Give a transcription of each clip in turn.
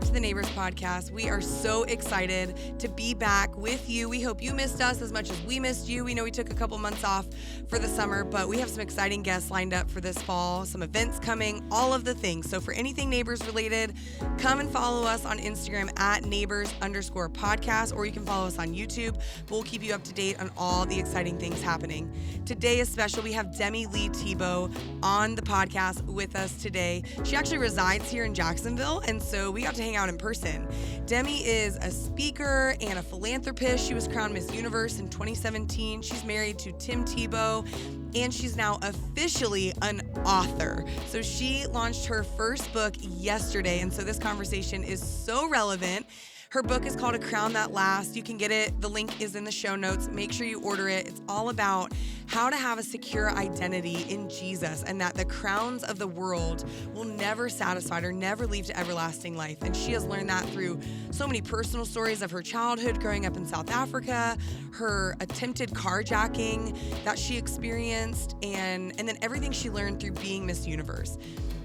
back to the Neighbors Podcast. We are so excited to be back with you. We hope you missed us as much as we missed you. We know we took a couple months off for the summer, but we have some exciting guests lined up for this fall, some events coming, all of the things. So for anything Neighbors related, come and follow us on Instagram at neighbors_podcast, or you can follow us on YouTube. But we'll keep you up to date on all the exciting things happening. Today is special. We have Demi-Leigh Tebow on the podcast with us today. She actually resides here in Jacksonville, and so we got to hang out in person. Demi is a speaker and a philanthropist. She was crowned Miss Universe in 2017. She's married to Tim Tebow, and she's now officially an author. So she launched her first book yesterday, and so this conversation is so relevant. Her book is called A Crown That Lasts. You can get it. The link is in the show notes. Make sure you order it. It's all about how to have a secure identity in Jesus, and that the crowns of the world will never satisfy or never lead to everlasting life. And she has learned that through so many personal stories of her childhood growing up in South Africa, her attempted carjacking that she experienced, and then everything she learned through being Miss Universe.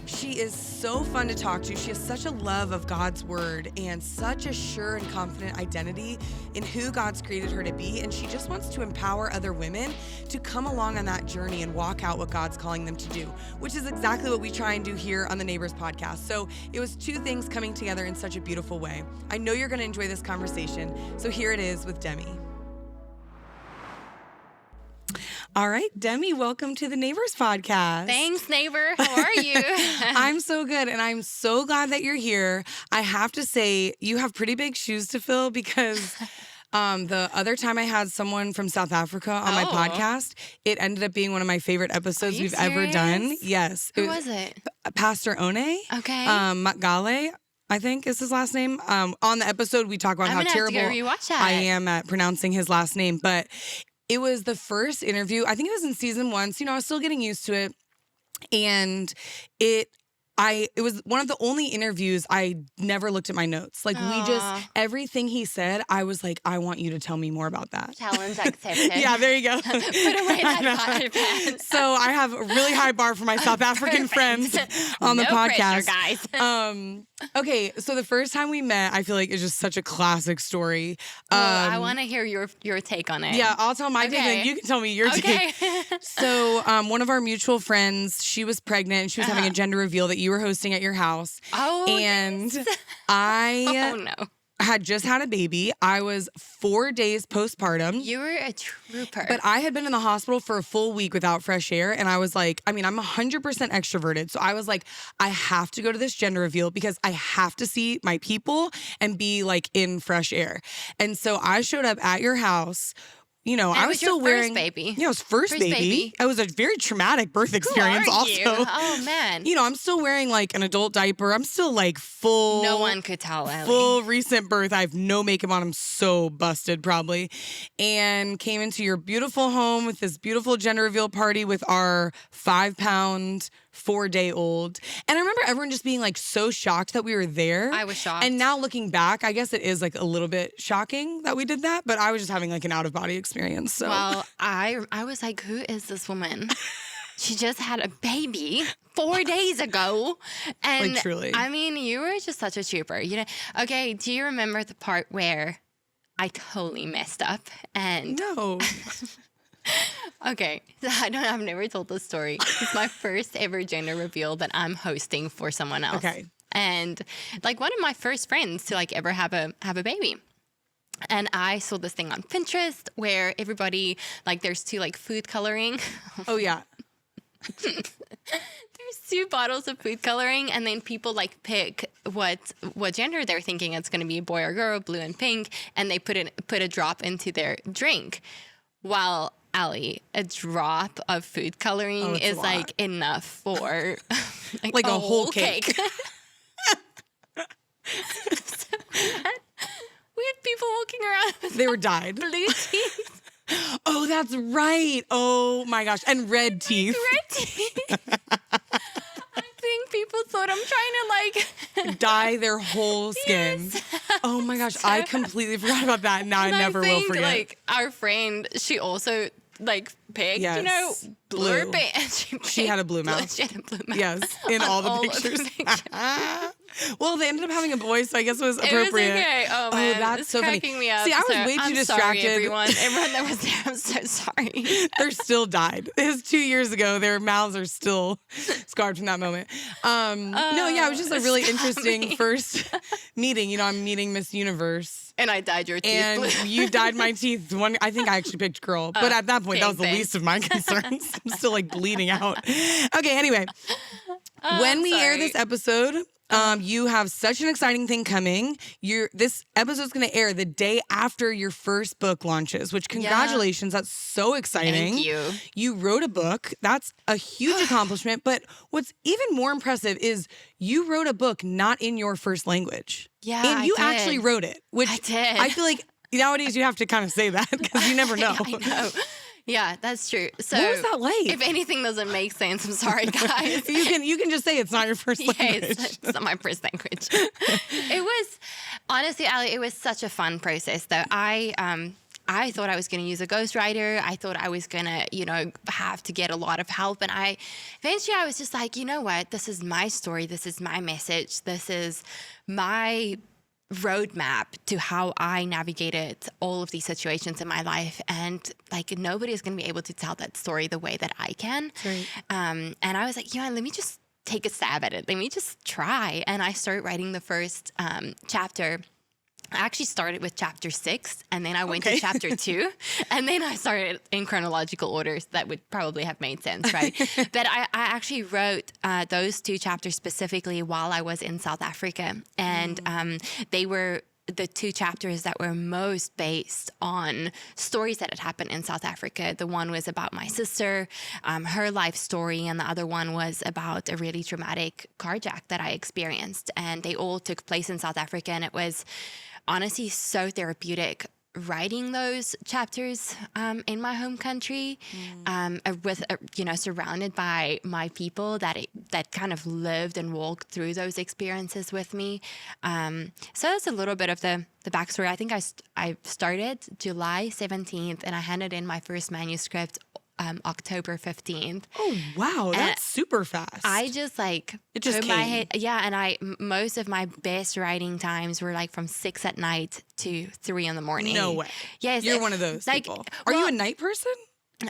She is so fun to talk to. She has such a love of God's word and such a sure and confident identity in who God's created her to be. And she just wants to empower other women to come along on that journey and walk out what God's calling them to do, which is exactly what we try and do here on the Neighbors Podcast. So it was two things coming together in such a beautiful way. I know you're going to enjoy this conversation. So here it is with Demi. All right, Demi, welcome to the Neighbors Podcast. Thanks, neighbor. How are you? I'm so good, and I'm so glad that you're here. I have to say, you have pretty big shoes to fill because the other time I had someone from South Africa on my podcast, it ended up being one of my favorite episodes we've ever done. Yes. Who was it? Pastor One. Okay. Makgale, I think is his last name. On the episode, we talk about how terrible I am at pronouncing his last name, but it was the first interview. I think it was in season 1. So, I was still getting used to it. And it was one of the only interviews I never looked at my notes. Like, everything he said, I was like, I want you to tell me more about that. Challenge accepted. Yeah, there you go. Put away that podcast. So I have a really high bar for my South African friends on the podcast. Pressure, guys. Okay, so the first time we met, I feel like it's just such a classic story. I want to hear your take on it. Yeah, I'll tell my take, and you can tell me your take. So one of our mutual friends, she was pregnant, and she was having a gender reveal that you were hosting at your house. Oh, and I had just had a baby. I was 4 days postpartum. You were a trooper. But I had been in the hospital for a full week without fresh air. And I was like, I'm 100% extroverted. So I was like, I have to go to this gender reveal because I have to see my people and be like in fresh air. And so I showed up at your house. I was still wearing baby. Yeah, it was first baby. It was a very traumatic birth experience. Also, oh man. I'm still wearing like an adult diaper. I'm still like full. No one could tell. Ellie. Full recent birth. I have no makeup on. I'm so busted probably, and came into your beautiful home with this beautiful gender reveal party with our 5-pound. 4-day-old. And I remember everyone just being like so shocked that we were there. I was shocked. And now looking back, I guess it is like a little bit shocking that we did that, but I was just having like an out-of-body experience. So. Well, I was like, who is this woman? She just had a baby 4 days ago. And like truly. You were just such a trooper. Okay, do you remember the part where I totally messed up? And no. Okay, so I've never told this story. It's my first ever gender reveal that I'm hosting for someone else. Okay. And like one of my first friends to like ever have a baby. And I saw this thing on Pinterest where everybody, like there's 2 like food coloring. Oh yeah. There's 2 bottles of food coloring, and then people like pick what gender they're thinking it's going to be, boy or girl, blue and pink, and they put a drop into their drink. While Allie, a drop of food coloring is like enough for like a whole cake. So we had people walking around with they were dyed. Blue teeth. Oh, that's right. Oh my gosh. And red teeth. Red teeth. I think people thought I'm trying to like dye their whole skin. Yes. Oh my gosh. I completely forgot about that. Now I never will forget. Like our friend, she also like picked, blue or pink. She had a blue mouth. She had a blue mouth. Yes, in all the pictures. Well, they ended up having a boy, so I guess it was It was appropriate. okay. Oh man, that's it's so funny. cracking me up. See, I was way too I'm distracted. Sorry, everyone that was there. I'm so sorry. They're still died. It was 2 years ago. Their mouths are still scarred from that moment. No, yeah, it was just a really interesting first meeting. You know, I'm meeting Miss Universe. And I dyed your teeth And blue. you dyed my teeth. I think I actually picked girl. But at that point, that was the thanks. least of my concerns. I'm still like bleeding out. Okay, anyway. When we air sorry. this episode, you have such an exciting thing coming. This episode's going to air the day after your first book launches, which congratulations. That's so exciting. Thank you. You wrote a book. That's a huge accomplishment. But what's even more impressive is you wrote a book not in your first language. Yeah, And you I did. actually wrote it, which I did. I feel like nowadays you have to kind of say that because you never know. I know. Yeah, that's true. So What was that like? If anything doesn't make sense, I'm sorry, guys. You can just say it's not your first Yeah, language. it's not my first language. It was, honestly, Ali, it was such a fun process, though. I thought I was going to use a ghostwriter. I thought I was going to, have to get a lot of help. And eventually I was just like, you know what? This is my story. This is my message. This is my roadmap to how I navigated all of these situations in my life. And like, nobody is going to be able to tell that story the way that I can. Right. And I was like, let me just take a stab at it. Let me just try. And I started writing the first chapter. I actually started with chapter 6, and then I went to chapter 2, and then I started in chronological orders. That would probably have made sense, right? But I actually wrote those 2 chapters specifically while I was in South Africa, and they were the 2 chapters that were most based on stories that had happened in South Africa. The one was about my sister, her life story, and the other one was about a really traumatic carjack that I experienced. And they all took place in South Africa, and it was honestly so therapeutic writing those chapters in my home country, with surrounded by my people that kind of lived and walked through those experiences with me. So that's a little bit of the backstory. I think I started July 17th, and I handed in my first manuscript October 15th. Oh, wow. That's super fast. I just It just put my came. head, and most of my best writing times were like from 6 at night to 3 in the morning. No way. Yes. You're one of those people. Are you a night person?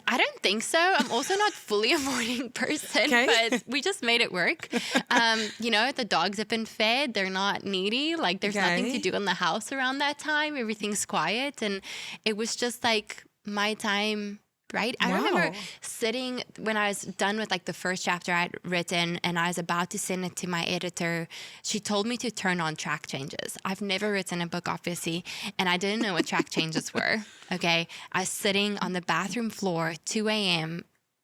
I don't think so. I'm also not fully a morning person, Okay. but we just made it work. The dogs have been fed. They're not needy. Like, there's nothing to do in the house around that time. Everything's quiet. And it was just like my time. Right. I remember sitting when I was done with like the first chapter I'd written, and I was about to send it to my editor. She told me to turn on track changes. I've never written a book, obviously, and I didn't know what track changes were. Okay. I was sitting on the bathroom floor, 2 a.m.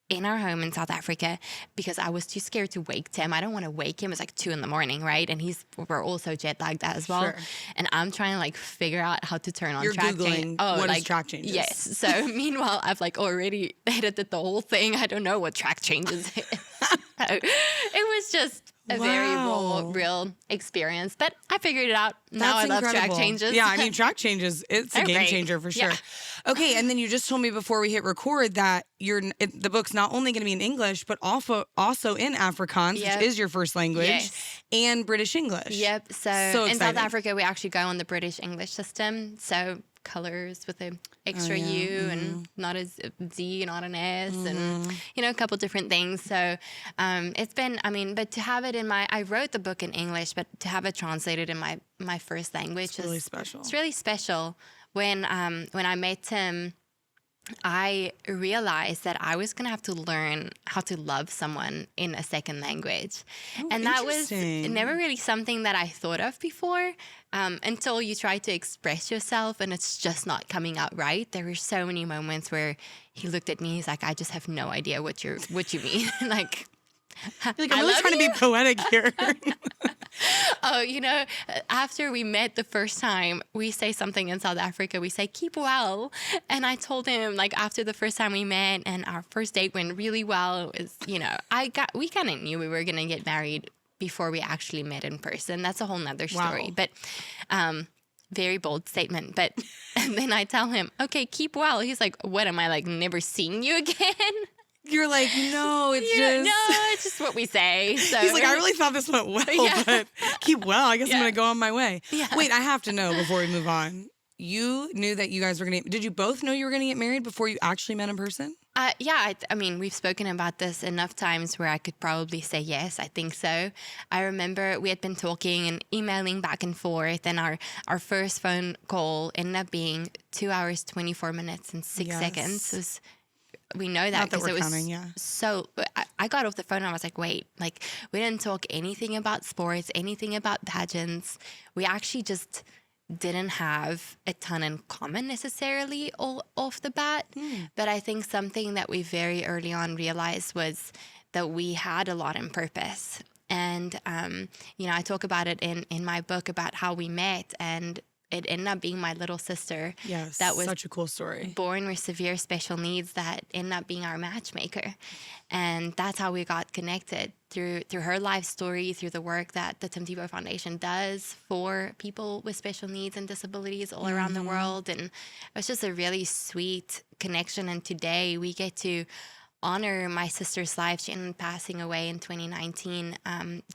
in our home in South Africa, because I was too scared to wake Tim. I don't want to wake him. It's like 2 a.m, right? And we're also jet lagged as well. Sure. And I'm trying to like figure out how to turn on You're track Googling change. what is track changes. Yes. So meanwhile, I've like already edited the whole thing. I don't know what track changes is. So it was just a very real experience, but I figured it out. Now I love track changes. Yeah, I mean, track changes, it's a They're game great. changer for sure. Yeah. Okay, and then you just told me before we hit record that the book's not only going to be in English, but also in Afrikaans, Yep. which is your first language, Yes. and British English. Yep. So in exciting. South Africa, we actually go on the British English system. So colors with an extra U and not a Z, not an S, and a couple different things. So it's been, but to have it I wrote the book in English, but to have it translated in my first language It's really special. It's really special. When I met him, I realized that I was going to have to learn how to love someone in a second language. And that was interesting. never really something that I thought of before, until you try to express yourself and it's just not coming out right. There were so many moments where he looked at me, he's like, I just have no idea what you mean. Like, I'm really trying to be poetic here. After we met the first time, we say something in South Africa. We say, keep well. And I told him, like, after the first time we met and our first date went really well, we kind of knew we were going to get married before we actually met in person. That's a whole nother story. Wow. But very bold statement. But and then I tell him, okay, keep well. He's like, what am I, like, never seeing you again? You're like, no, it's it's just what we say. So. He's like, I really thought this went well, but I guess I'm going to go on my way. Yeah. Wait, I have to know before we move on. You knew that you guys were going to, did you both know you were going to get married before you actually met in person? Yeah, I mean, we've spoken about this enough times where I could probably say yes, I think so. I remember we had been talking and emailing back and forth, and our first phone call ended up being 2 hours, 24 minutes, and 6 seconds. We know that because it was counting, so. I got off the phone and I was like, wait, like we didn't talk anything about sports, anything about pageants. We actually just didn't have a ton in common necessarily all off the bat. But I think something that we very early on realized was that we had a lot in purpose. And, I talk about it in my book about how we met, and it ended up being my little sister. Yes, that was such a cool story. Born with severe special needs that ended up being our matchmaker. And that's how we got connected through her life story, through the work that the Tebow Foundation does for people with special needs and disabilities all around the world. And it was just a really sweet connection. And today we get to honor my sister's life. She ended up passing away in 2019,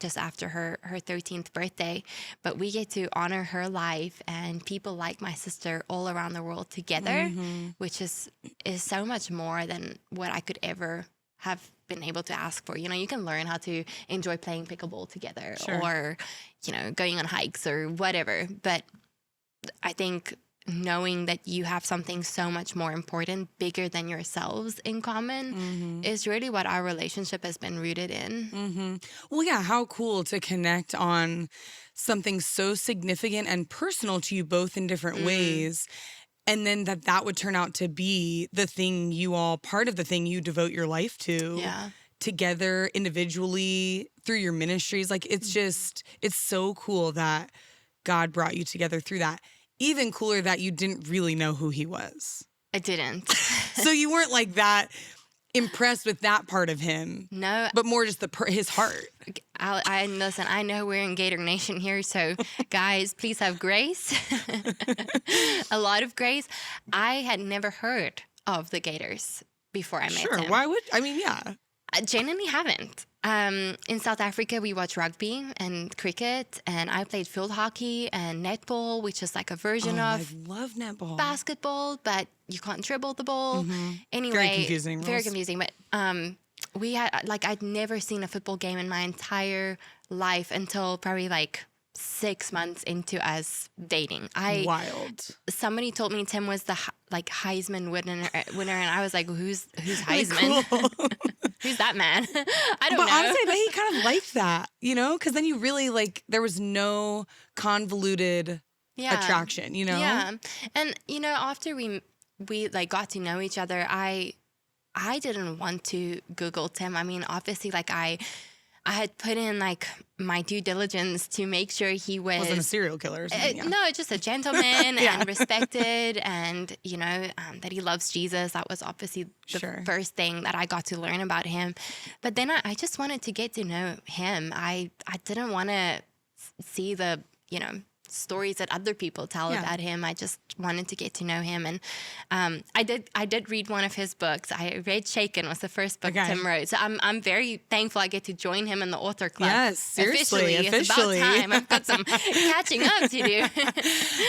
just after her 13th birthday. But we get to honor her life and people like my sister all around the world together, which is so much more than what I could ever have been able to ask for. You can learn how to enjoy playing pickleball together, or, going on hikes or whatever. But I think knowing that you have something so much more important, bigger than yourselves in common is really what our relationship has been rooted in. Well, yeah, how cool to connect on something so significant and personal to you both in different ways. And then that would turn out to be the thing part of the thing you devote your life to together individually through your ministries. Like, it's so cool that God brought you together through that. Even cooler that you didn't really know who he was. I didn't. So you weren't like that impressed with that part of him. No. But more just his heart. Listen, I know we're in Gator Nation here, so guys, please have grace. A lot of grace. I had never heard of the Gators before I met him. Sure, why would, yeah. I genuinely haven't. In South Africa, we watch rugby and cricket, and I played field hockey and netball, which is like a version of I love netball. Basketball, but you can't dribble the ball. Anyway, very confusing. Very confusing. But we had I'd never seen a football game in my entire life until probably 6 months into us dating. Wild. Somebody told me Tim was the Heisman winner, and I was like, who's Heisman? Cool. Who's that man? I don't know. But honestly, but he kind of liked that, because then you really there was no convoluted attraction, Yeah, and after we got to know each other, I didn't want to Google Tim. I mean, obviously, I had put in my due diligence to make sure he wasn't a serial killer or something. No, just a gentleman and respected, and that he loves Jesus. That was obviously the first thing that I got to learn about him. But then I just wanted to get to know him. I didn't want to see the stories that other people tell about him. I just wanted to get to know him, and I did read one of his books. I read Shaken, was the first book Tim wrote. So I'm very thankful I get to join him in the author club. Yes, seriously, It's about time. I've got some catching up to do.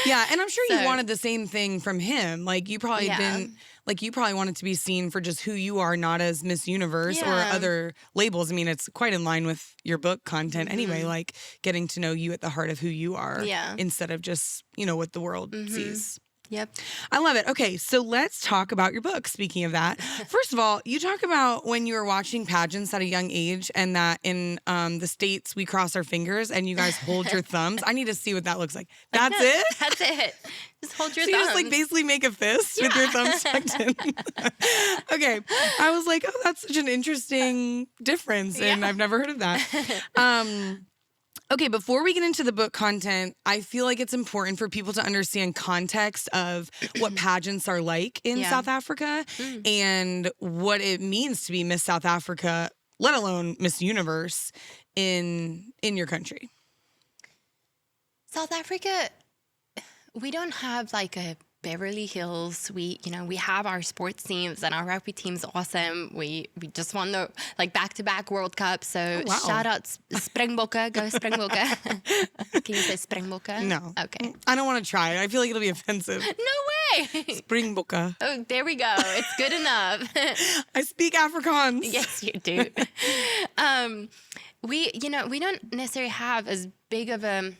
Yeah, and I'm sure you wanted the same thing from him. You probably didn't. You probably wanted to be seen for just who you are, not as Miss Universe or other labels. I mean, it's quite in line with your book content anyway, getting to know you at the heart of who you are instead of just, what the world sees. Yep. I love it. Okay, so let's talk about your book. Speaking of that, first of all, you talk about when you were watching pageants at a young age and that in the States we cross our fingers and you guys hold your thumbs. I need to see what that looks like. That's it? That's it. Just hold your so thumbs. You just basically make a fist with your thumbs tucked in. Okay. I was like, oh, that's such an interesting difference and I've never heard of that. Okay, before we get into the book content, I feel like it's important for people to understand context of what pageants are like in South Africa and what it means to be Miss South Africa, let alone Miss Universe in your country. South Africa, we don't have a Beverly Hills. We have our sports teams, and our rugby team's awesome. We just won the back-to-back World Cup. So shout out Springbokke, go Springbokke. Can you say Springbokke? No. Okay. I don't want to try. I feel like it'll be offensive. No way. Springbokke. Oh, there we go. It's good enough. I speak Afrikaans. Yes, you do. We don't necessarily have as big of a,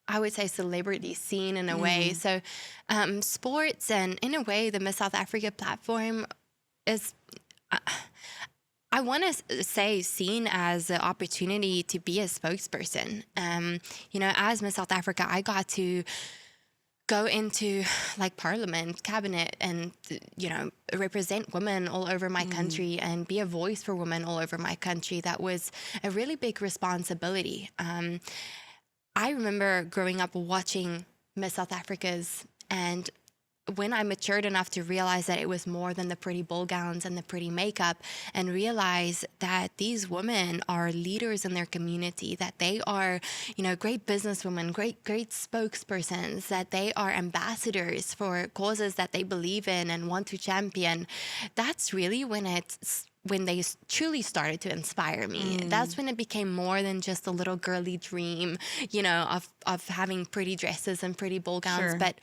I would say, celebrity scene in a way. So sports, and in a way, the Miss South Africa platform is, I want to say, seen as an opportunity to be a spokesperson. As Miss South Africa, I got to go into parliament, cabinet, and represent women all over my country and be a voice for women all over my country. That was a really big responsibility. I remember growing up watching Miss South Africa's, and when I matured enough to realize that it was more than the pretty ball gowns and the pretty makeup, and realize that these women are leaders in their community, that they are, great businesswomen, great spokespersons, that they are ambassadors for causes that they believe in and want to champion. That's really when they truly started to inspire me. That's when it became more than just a little girly dream, of having pretty dresses and pretty ball gowns, but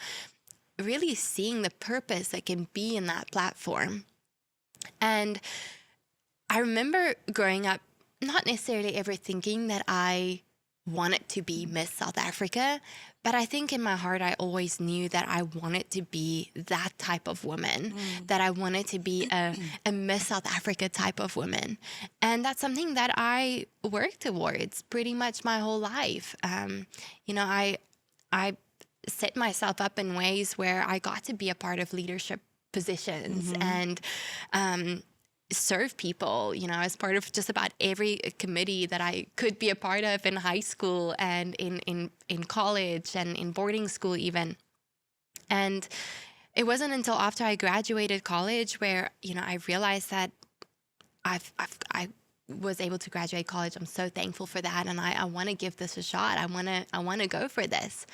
really seeing the purpose that can be in that platform. And I remember growing up, not necessarily ever thinking that I wanted to be Miss South Africa, but I think in my heart, I always knew that I wanted to be that type of woman, that I wanted to be a Miss South Africa type of woman. And that's something that I worked towards pretty much my whole life. I set myself up in ways where I got to be a part of leadership positions and serve people, as part of just about every committee that I could be a part of in high school and in college and in boarding school even. And it wasn't until after I graduated college where, I realized that I was able to graduate college. I'm so thankful for that, and I want to give this a shot. I want to go for this.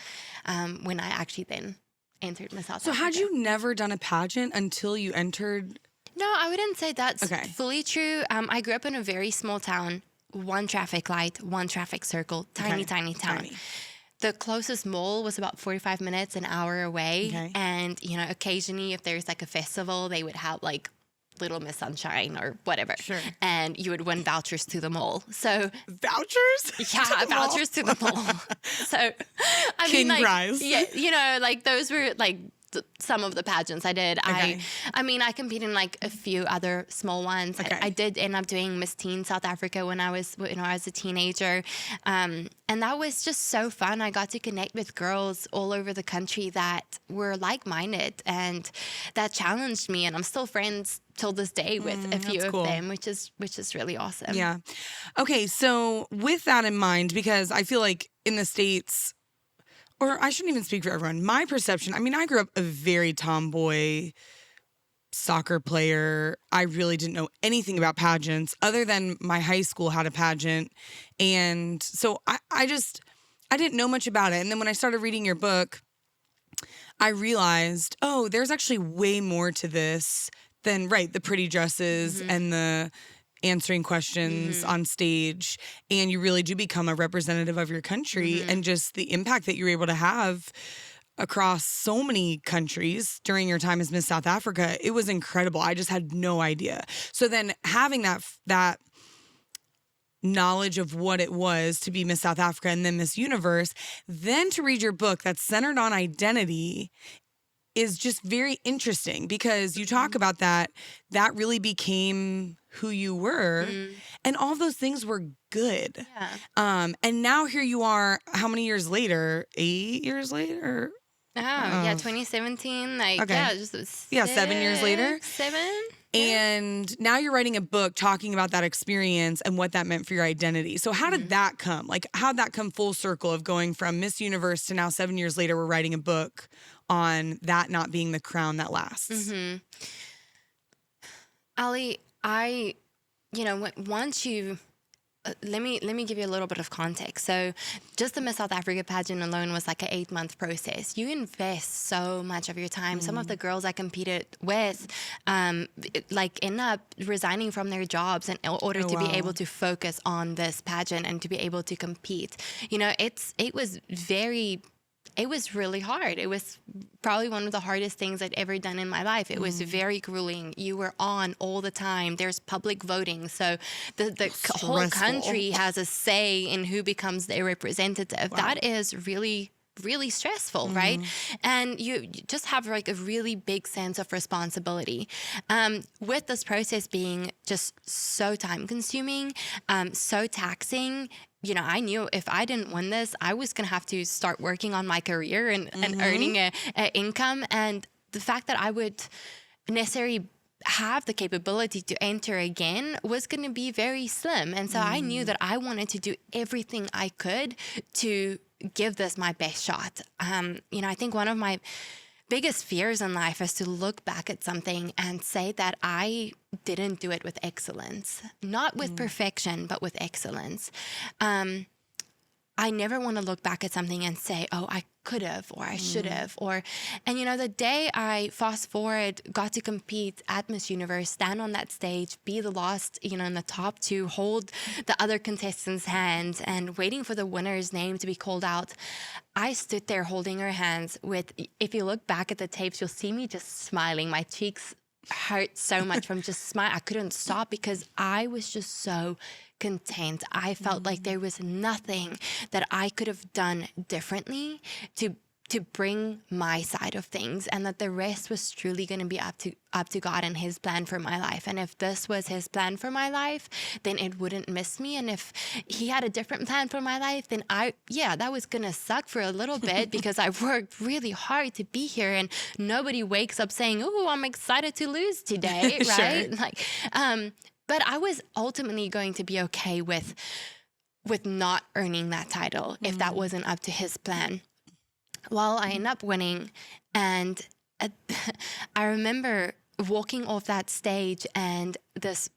When I actually then entered Miss South Africa. So had you never done a pageant until you entered? No, I wouldn't say that's fully true. I grew up in a very small town, one traffic light, one traffic circle, tiny town. Tiny. The closest mall was about 45 minutes, an hour away. Okay. And, occasionally if there's a festival, they would have Little Miss Sunshine or whatever. Sure. And you would win vouchers to the mall. So vouchers? Yeah, vouchers to the mall. So I King mean prize. Yeah, those were some of the pageants I did. Okay. I competed in a few other small ones. Okay. I did end up doing Miss Teen South Africa when I was a teenager. And that was just so fun. I got to connect with girls all over the country that were like-minded and that challenged me. And I'm still friends till this day with a few of them, which is really awesome. Yeah. Okay. So with that in mind, because I feel like in the States, or I shouldn't even speak for everyone, my perception, I grew up a very tomboy soccer player. I really didn't know anything about pageants other than my high school had a pageant. And so I didn't know much about it. And then when I started reading your book, I realized, there's actually way more to this than, the pretty dresses and the answering questions on stage, and you really do become a representative of your country and just the impact that you're able to have across so many countries during your time as Miss South Africa. It was incredible. I just had no idea. So then having that knowledge of what it was to be Miss South Africa and then Miss Universe, then to read your book that's centered on identity is just very interesting because you talk about that really became who you were and all those things were good. Yeah. And now here you are, how many years later? 8 years later? Oh, yeah, 2017. 7 years later. 7? And now you're writing a book talking about that experience and what that meant for your identity. So how did that come? How'd that come full circle of going from Miss Universe to now 7 years later, we're writing a book on that not being the crown that lasts? Ali, once you let me give you a little bit of context. So just the Miss South Africa pageant alone was like an 8-month process. You invest so much of your time. Some of the girls I competed with, like end up resigning from their jobs in order to be able to focus on this pageant and to be able to compete. You know, it was really hard. It was probably one of the hardest things I'd ever done in my life. It was very grueling. You were on all the time. There's public voting. So the whole country has a say in who becomes their representative. Wow. That is really, really stressful, right? And you just have like a really big sense of responsibility. With this process being just so time consuming, so taxing, you know, I knew if I didn't win this, I was going to have to start working on my career and earning a income. And the fact that I would necessarily have the capability to enter again was going to be very slim. And so I knew that I wanted to do everything I could to give this my best shot. You know, I think one of my biggest fears in life is to look back at something and say that I didn't do it with excellence, not with perfection, but with excellence. I never want to look back at something and say, oh, I could have, or I should have, and you know, the day I fast forward, got to compete at Miss Universe, stand on that stage, be the last, you know, in the top two, hold the other contestants' hands and waiting for the winner's name to be called out. I stood there holding her hands with, if you look back at the tapes, you'll see me just smiling. My cheeks hurt so much from just smiling. I couldn't stop because I was just so content. I felt like there was nothing that I could have done differently to bring my side of things, and that the rest was truly going to be up to God and his plan for my life. And if this was his plan for my life, then it wouldn't miss me. And if he had a different plan for my life, then that was going to suck for a little bit because I worked really hard to be here, and nobody wakes up saying, "Oh, I'm excited to lose today," right? Sure. Like, but I was ultimately going to be okay with not earning that title if that wasn't up to his plan. Well, I ended up winning, and I remember walking off that stage, and this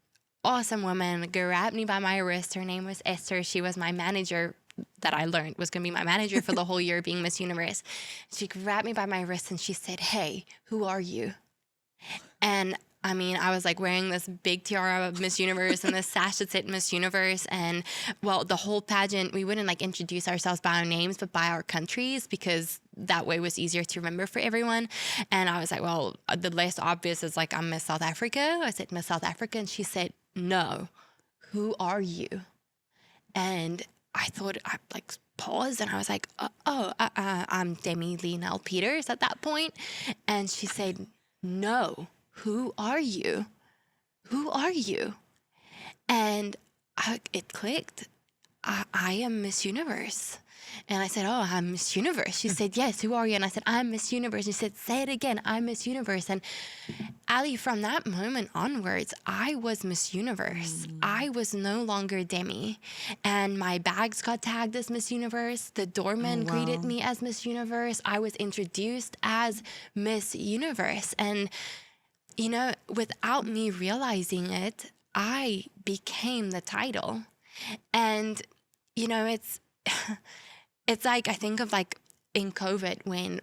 awesome woman grabbed me by my wrist. Her name was Esther. She was my manager that I learned was going to be my manager for the whole year being Miss Universe. She grabbed me by my wrist and she said, "Hey, who are you?" And I mean, I was like wearing this big tiara of Miss Universe and this sash that said Miss Universe. And well, the whole pageant, we wouldn't like introduce ourselves by our names, but by our countries, because that way was easier to remember for everyone. And I was like, well, the less obvious is like, I'm Miss South Africa. I said, Miss South Africa. And she said, "No, who are you?" And I thought, I like paused and I was like, I'm Demi-Leigh Peters at that point. And she said, "No. Who are you? Who are you?" And it clicked. I am Miss Universe. And I said, "Oh, I'm Miss Universe." She said, "Yes, who are you?" And I said, "I'm Miss Universe." She said, "Say it again, I'm Miss Universe." And Ali, from that moment onwards, I was Miss Universe. I was no longer Demi. And my bags got tagged as Miss Universe. The doorman greeted me as Miss Universe. I was introduced as Miss Universe. And you know, without me realizing it, I became the title. And, you know, it's like, I think of like in COVID when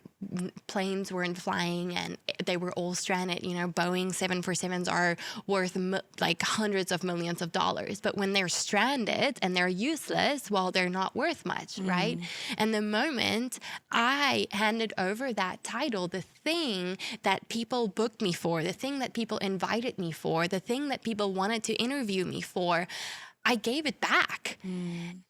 planes weren't flying and they were all stranded, you know, Boeing 747s are worth like hundreds of millions of dollars. But when they're stranded and they're useless, well, they're not worth much, right? And the moment I handed over that title, the thing that people booked me for, the thing that people invited me for, the thing that people wanted to interview me for, I gave it back.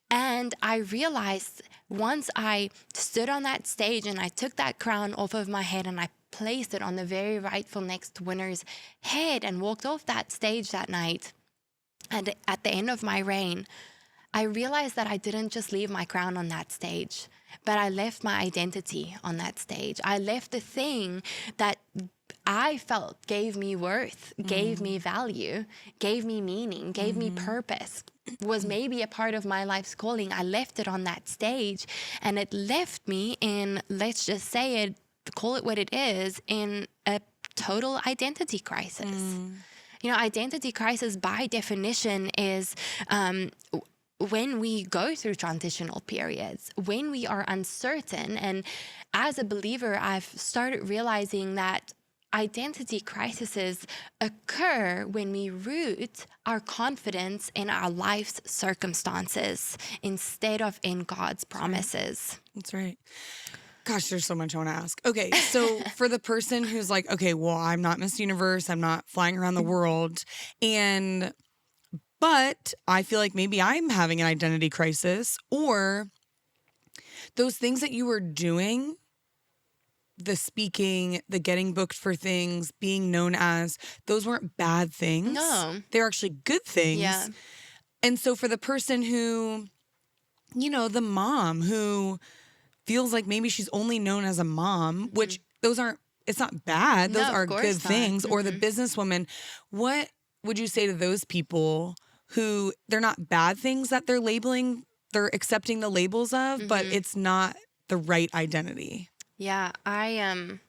And I realized once I stood on that stage and I took that crown off of my head and I placed it on the very rightful next winner's head and walked off that stage that night, and at the end of my reign, I realized that I didn't just leave my crown on that stage, but I left my identity on that stage. I left the thing that I felt gave me worth, gave me value, gave me meaning, gave me purpose, was maybe a part of my life's calling. I left it on that stage, and it left me in, let's just say it, call it what it is, in a total identity crisis. You know, identity crisis by definition is when we go through transitional periods, when we are uncertain. And as a believer, I've started realizing that identity crises occur when we root our confidence in our life's circumstances instead of in God's promises. That's right. Gosh, there's so much I want to ask. Okay, so for the person who's like, okay, well, I'm not Miss Universe, I'm not flying around the world, but I feel like maybe I'm having an identity crisis, or those things that you were doing, the speaking, the getting booked for things, being known as, those weren't bad things. No. They're actually good things. Yeah. And so for the person who, the mom who feels like maybe she's only known as a mom, which it's not bad. Those are good things. Or the businesswoman. What would you say to those people who they're not bad things that they're labeling, they're accepting the labels of, but it's not the right identity? Yeah, I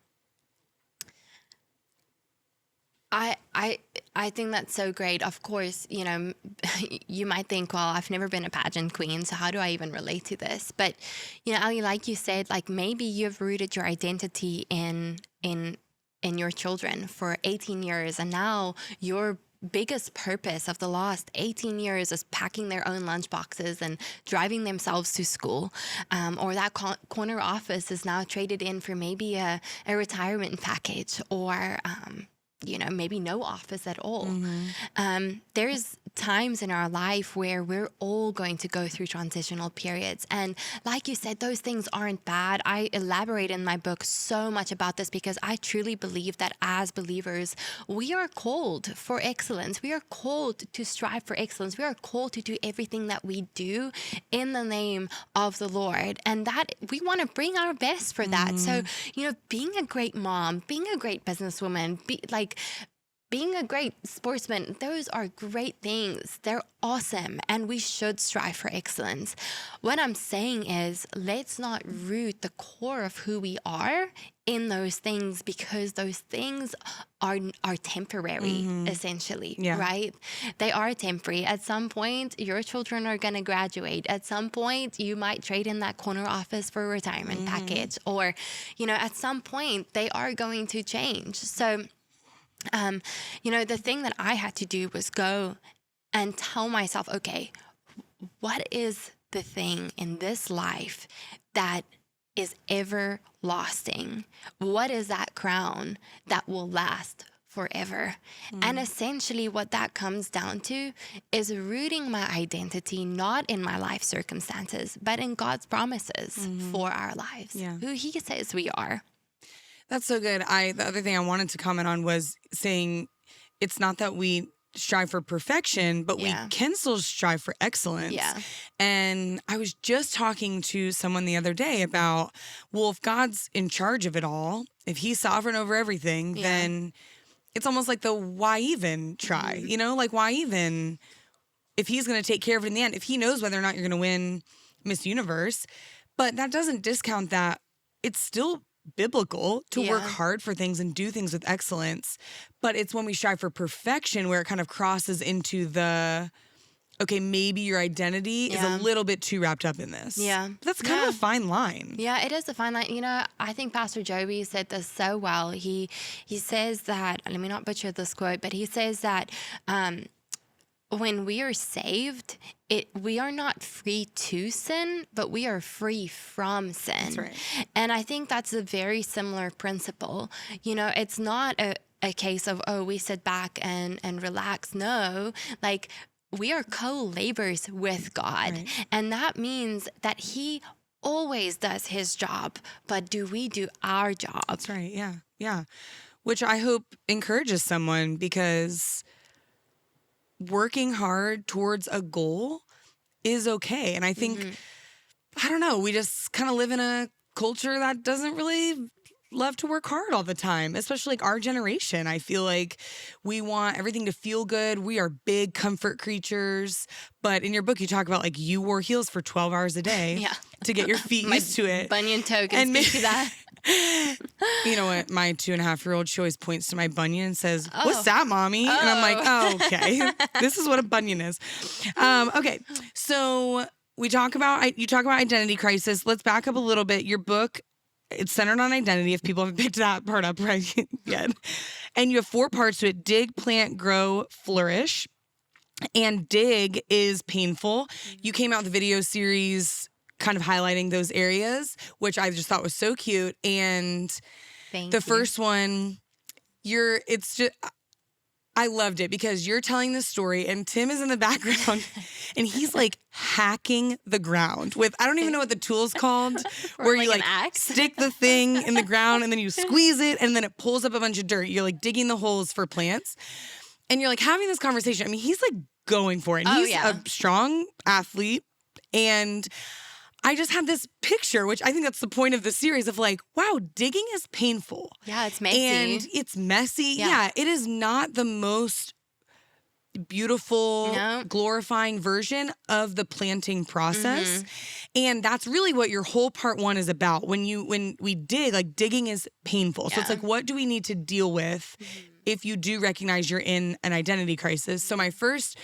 think that's so great. Of course, you might think, well, I've never been a pageant queen, so how do I even relate to this? But, Ali, like you said, like maybe you've rooted your identity in your children for 18 years, and now your biggest purpose of the last 18 years is packing their own lunch boxes and driving themselves to school, or that corner office is now traded in for maybe a retirement package, or maybe no office at all. There's times in our life where we're all going to go through transitional periods. And like you said, those things aren't bad. I elaborate in my book so much about this because I truly believe that as believers, we are called for excellence. We are called to strive for excellence. We are called to do everything that we do in the name of the Lord. And that we want to bring our best for that. So, being a great mom, being a great businesswoman, being a great sportsman, those are great things. They're awesome, and we should strive for excellence. What I'm saying is, let's not root the core of who we are in those things, because those things are temporary, essentially, right? They are temporary. At some point, your children are going to graduate. At some point, you might trade in that corner office for a retirement package, or, at some point, they are going to change. So, the thing that I had to do was go and tell myself, okay, what is the thing in this life that is everlasting? What is that crown that will last forever? And essentially what that comes down to is rooting my identity not in my life circumstances, but in God's promises for our lives, who He says we are. That's so good. The other thing I wanted to comment on was saying it's not that we strive for perfection, but we can still strive for excellence. Yeah. And I was just talking to someone the other day about, well, if God's in charge of it all, if He's sovereign over everything, then it's almost like the why even try, like why even, if He's going to take care of it in the end, if He knows whether or not you're going to win Miss Universe. But that doesn't discount that it's still biblical to work hard for things and do things with excellence. But it's when we strive for perfection where it kind of crosses into the, okay, maybe your identity is a little bit too wrapped up in this. Yeah. But that's kind of a fine line. Yeah, it is a fine line. I think Pastor Joby said this so well. He says that, let me not butcher this quote, but he says that when we are saved, we are not free to sin, but we are free from sin. That's right. And I think that's a very similar principle. It's not a case of, we sit back and relax. No, like we are co-laborers with God. Right. And that means that He always does His job, but do we do our job? That's right. Yeah. Yeah. Which I hope encourages someone, because working hard towards a goal is okay. And I think, I don't know, we just kind of live in a culture that doesn't really love to work hard all the time, especially like our generation. I feel like we want everything to feel good. We are big comfort creatures. But in your book, you talk about like you wore heels for 12 hours a day to get your feet used to it. Bunyan toe can speak to that. You know what? My 2.5-year-old, she always points to my bunion and says, "What's that, mommy?" And I'm like, "Oh, okay. This is what a bunion is." Okay, so you talk about identity crisis. Let's back up a little bit. Your book, it's centered on identity, if people haven't picked that part up right yet. And you have 4 parts to it: dig, plant, grow, flourish. And dig is painful. You came out with a video series kind of highlighting those areas, which I just thought was so cute. And Thank the you. first one, I loved it because you're telling this story and Tim is in the background and he's like hacking the ground with, I don't even know what the tool's called, where you like like an axe? stick the thing in the ground and then you squeeze it and then it pulls up a bunch of dirt. You're like digging the holes for plants and you're like having this conversation. I mean, he's like going for it. And he's a strong athlete. And I just had this picture, which I think that's the point of the series, of like, wow, digging is painful. Yeah, it's messy. And it's messy. Yeah, it is not the most beautiful, glorifying version of the planting process. And that's really what your whole part 1 is about. When we dig, like digging is painful. So it's like, what do we need to deal with if you do recognize you're in an identity crisis? So my first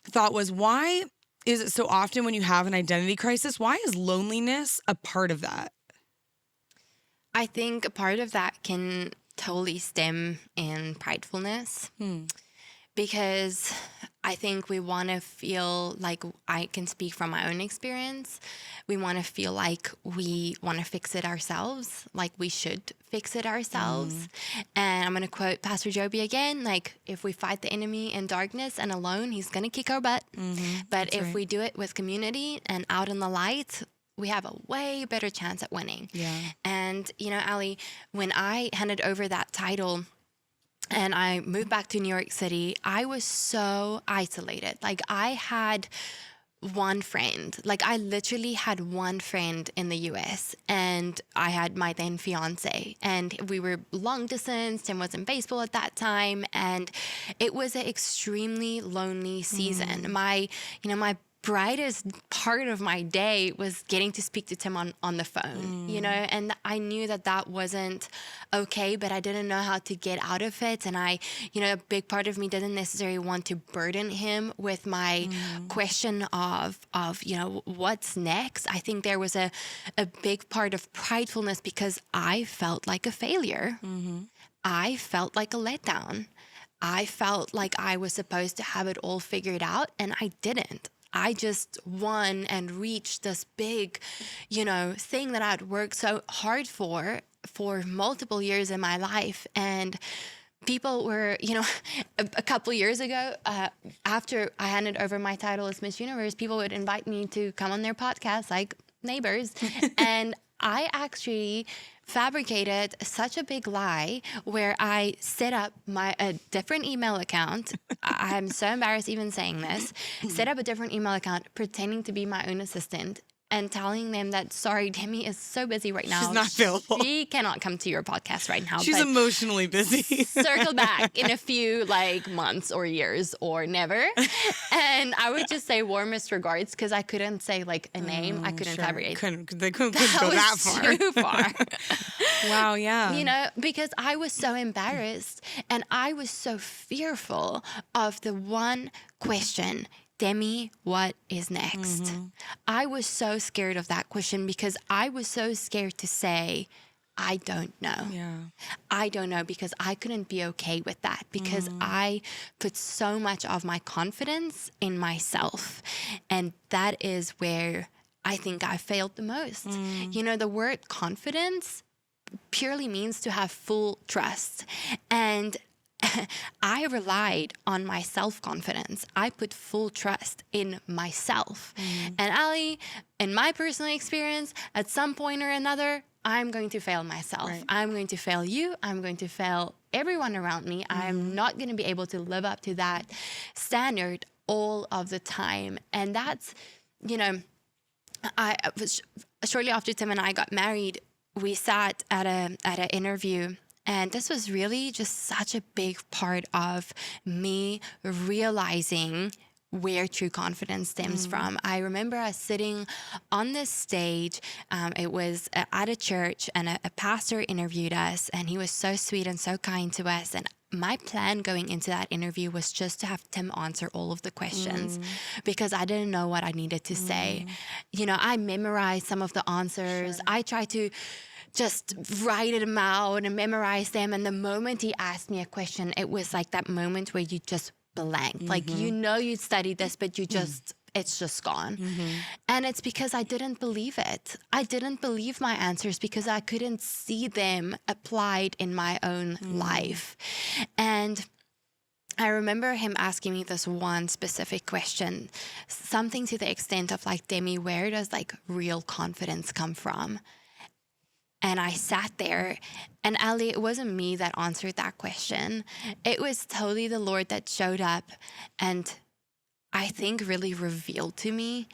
thought was, why is it so often when you have an identity crisis, why is loneliness a part of that? I think a part of that can totally stem in pridefulness. Because I think we want to feel like, I can speak from my own experience, we want to feel like we want to fix it ourselves, like we should fix it ourselves. And I'm going to quote Pastor Joby again, like, if we fight the enemy in darkness and alone, he's going to kick our butt. But if we do it with community and out in the light, we have a way better chance at winning. And, you know, Allie, when I handed over that title and I moved back to New York City, I was so isolated. Like, I had one friend. Like, I literally had one friend in the US, and I had my then fiance, and we were long distance. Tim was in baseball at that time, and it was an extremely lonely season. My brightest part of my day was getting to speak to Tim on the phone, you know, and I knew that wasn't okay, but I didn't know how to get out of it. And a big part of me didn't necessarily want to burden him with my question of, what's next. I think there was a big part of pridefulness because I felt like a failure. I felt like a letdown. I felt like I was supposed to have it all figured out, and I didn't. I just won and reached this big, thing that I'd worked so hard for multiple years in my life. And people were, a couple years ago, after I handed over my title as Miss Universe, people would invite me to come on their podcast, like neighbors. And I actually fabricated such a big lie where I set up a different email account. I'm so embarrassed even saying this. Set up a different email account pretending to be my own assistant and telling them that, sorry, Demi is so busy right now. She's not available. She cannot come to your podcast right now. She's emotionally busy. Circle back in a few months or years or never. And I would just say warmest regards because I couldn't say a name. I couldn't fabricate. They couldn't go that far. Too far. Wow, yeah. Because I was so embarrassed and I was so fearful of the one question, Demi, what is next? I was so scared of that question because I was so scared to say, I don't know. I don't know because I couldn't be okay with that because I put so much of my confidence in myself. And that is where I think I failed the most. The word confidence purely means to have full trust. And I relied on my self-confidence. I put full trust in myself. And Allie, in my personal experience, at some point or another, I'm going to fail myself. I'm going to fail you. I'm going to fail everyone around me. I'm not going to be able to live up to that standard all of the time. And that's, I was shortly after Tim and I got married, we sat at an interview. And this was really just such a big part of me realizing where true confidence stems from. I remember us sitting on this stage. It was at a church, and a pastor interviewed us, and he was so sweet and so kind to us. And my plan going into that interview was just to have Tim answer all of the questions because I didn't know what I needed to say. You know, I memorized some of the answers. Sure. I tried to just write them out and memorize them. And the moment he asked me a question, it was like that moment where you just blank. Like, you know, you studied this, but you just, it's just gone. And it's because I didn't believe it. I didn't believe my answers because I couldn't see them applied in my own life. And I remember him asking me this one specific question, something to the extent of like, Demi, where does like real confidence come from? And I sat there, and Ali, it wasn't me that answered that question. It was totally the Lord that showed up and I think really revealed to me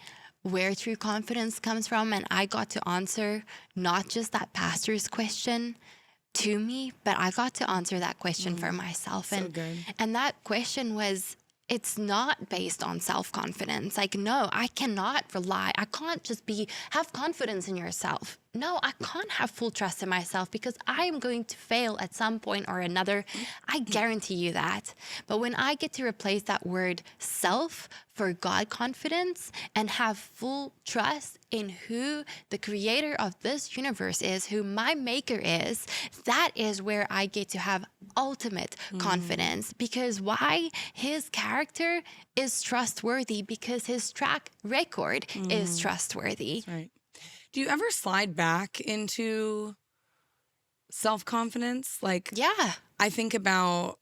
where true confidence comes from. And I got to answer not just that pastor's question to me, but I got to answer that question for myself. So good. And that question was, it's not based on self-confidence. Like, no, I cannot rely. I can't just have confidence in yourself. No, I can't have full trust in myself because I am going to fail at some point or another. I guarantee you that. But when I get to replace that word self for God confidence and have full trust in who the creator of this universe is, who my maker is, that is where I get to have ultimate confidence. Because why? His character is trustworthy because his track record is trustworthy. That's right. Do you ever slide back into self-confidence? Like, yeah, I think about,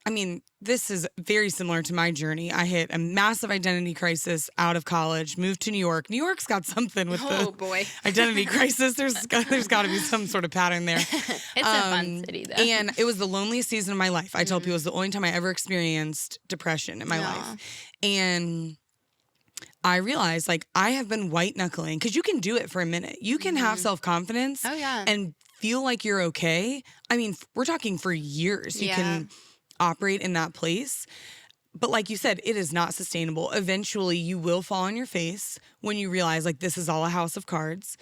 I mean, this is very similar to my journey. I hit a massive identity crisis out of college, moved to New York. New York's got something with the identity crisis. There's got to be some sort of pattern there. It's a fun city, though. And it was the loneliest season of my life. I tell people it was the only time I ever experienced depression in my life. And I realized, like, I have been white knuckling because you can do it for a minute. You can have self-confidence and feel like you're okay. I mean, we're talking for years. You can operate in that place. But like you said, it is not sustainable. Eventually, you will fall on your face when you realize, like, this is all a house of cards.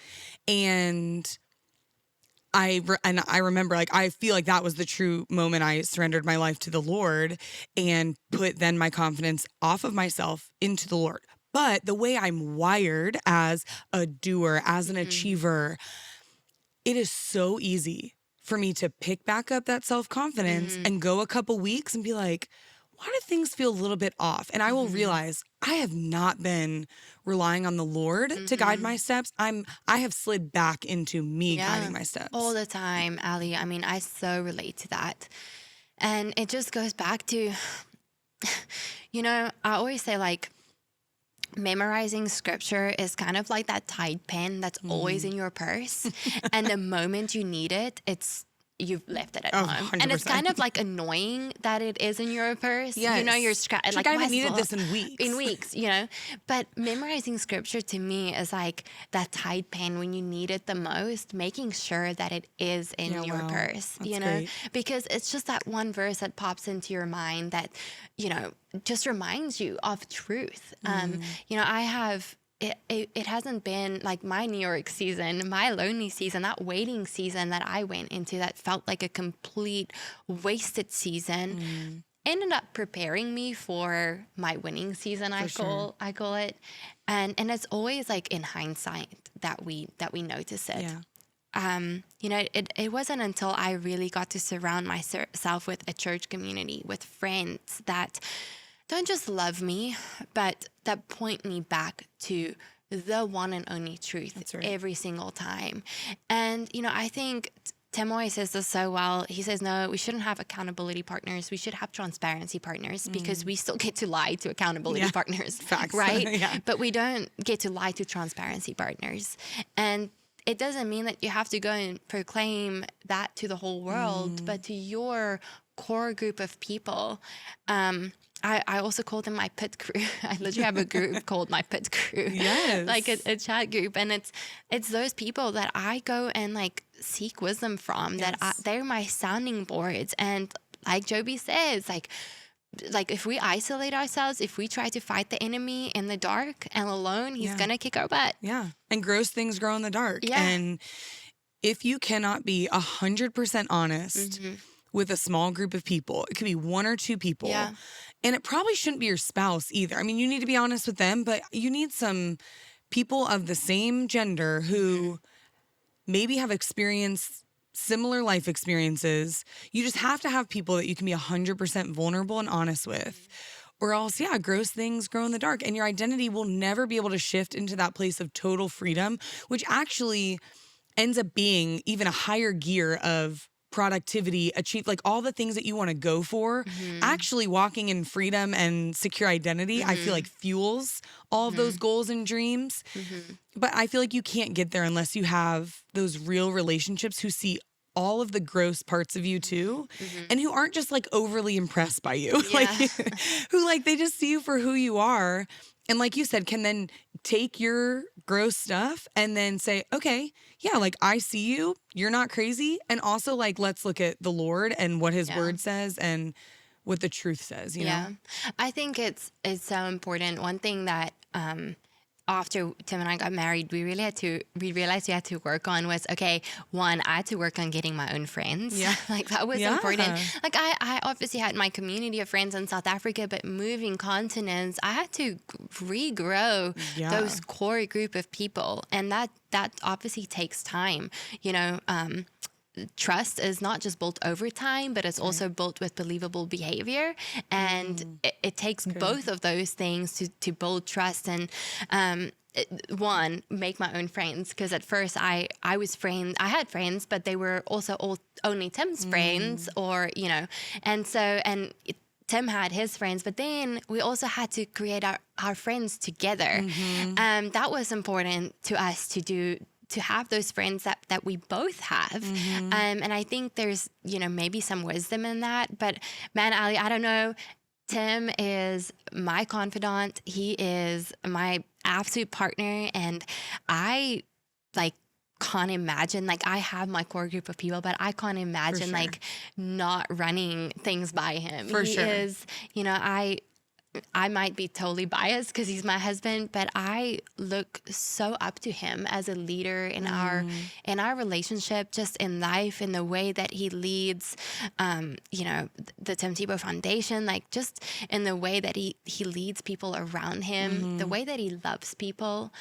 And I remember, like, I feel like that was the true moment I surrendered my life to the Lord and put then my confidence off of myself into the Lord. But the way I'm wired as a doer, as an achiever, it is so easy for me to pick back up that self-confidence and go a couple weeks and be like, why do things feel a little bit off? And I will realize I have not been relying on the Lord to guide my steps. I have slid back into me guiding my steps. All the time, Ali. I mean, I so relate to that. And it just goes back to, you know, I always say, like, memorizing scripture is kind of like that Tide pen that's always in your purse. And the moment you need it, you've left it at home. 100%. And it's kind of like annoying that it is in your purse. Yes. You know, you're like I haven't needed this in weeks. In weeks, you know. But memorizing scripture to me is like that Tide pen when you need it the most, making sure that it is in your purse, That's you know, great. because it's just that one verse that pops into your mind that, you know, just reminds you of truth. You know, I have it hasn't been like my New York season, my lonely season, that waiting season that I went into that felt like a complete wasted season. Ended up preparing me for my winning season, I call it. And it's always like in hindsight that we notice it. You know, it wasn't until I really got to surround myself with a church community, with friends that don't just love me, but that point me back to the one and only truth every single time. And, you know, I think Tim always says this so well. He says, no, we shouldn't have accountability partners. We should have transparency partners because we still get to lie to accountability partners. Facts. Right? But we don't get to lie to transparency partners. And it doesn't mean that you have to go and proclaim that to the whole world, but to your core group of people. I also call them my pit crew. I literally have a group called my pit crew. Yes. Like a chat group. And it's those people that I go and like seek wisdom from, that they're my sounding boards. And like Joby says, like, like if we isolate ourselves, if we try to fight the enemy in the dark and alone, he's going to kick our butt. Yeah. And gross things grow in the dark. Yeah. And if you cannot be 100% honest with a small group of people, it could be 1 or 2 people. Yeah. And it probably shouldn't be your spouse either. I mean, you need to be honest with them, but you need some people of the same gender who maybe have experienced similar life experiences. You just have to have people that you can be 100% vulnerable and honest with. Or else, gross things grow in the dark. And your identity will never be able to shift into that place of total freedom, which actually ends up being even a higher gear of productivity, achieve, like all the things that you want to go for. Actually walking in freedom and secure identity, I feel like fuels all of those goals and dreams. But I feel like you can't get there unless you have those real relationships who see all of the gross parts of you too, and who aren't just like overly impressed by you, like who like they just see you for who you are. And like you said, can then take your gross stuff and then say, okay, yeah, like I see you, you're not crazy. And also like, let's look at the Lord and what his word says and what the truth says, you know? I think it's so important. One thing that, after Tim and I got married, we realized we had to work on was, okay, one, I had to work on getting my own friends. Yeah. Like that was important. Like I obviously had my community of friends in South Africa, but moving continents, I had to regrow those core group of people. And that obviously takes time, you know. Trust is not just built over time, but it's also built with believable behavior. And it takes both of those things to build trust. And one, make my own friends. Because at first I had friends, but they were also only Tim's friends, or, you know. And Tim had his friends, but then we also had to create our friends together. That was important to us to do, to have those friends that we both have. And I think there's, you know, maybe some wisdom in that. But man, Ali, I don't know. Tim is my confidant. He is my absolute partner. And I can't imagine, like I have my core group of people, but I can't imagine like not running things by him. He is, you know, I might be totally biased because he's my husband, but I look so up to him as a leader in our relationship, just in life, in the way that he leads, you know, the Tim Tebow Foundation, like just in the way that he leads people around him, the way that he loves people.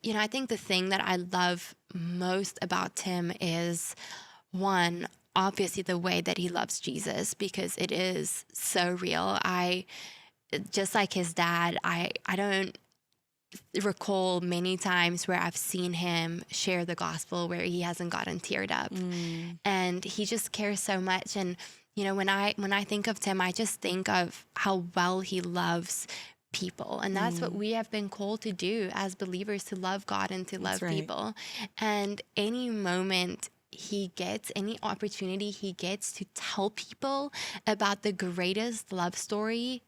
You know, I think the thing that I love most about Tim is, one, obviously the way that he loves Jesus, because it is so real. Just like his dad, I don't recall many times where I've seen him share the gospel where he hasn't gotten teared up. And he just cares so much. And, you know, when I think of Tim, I just think of how well he loves people. And that's what we have been called to do as believers, to love God and to love people. And any moment he gets, any opportunity he gets to tell people about the greatest love story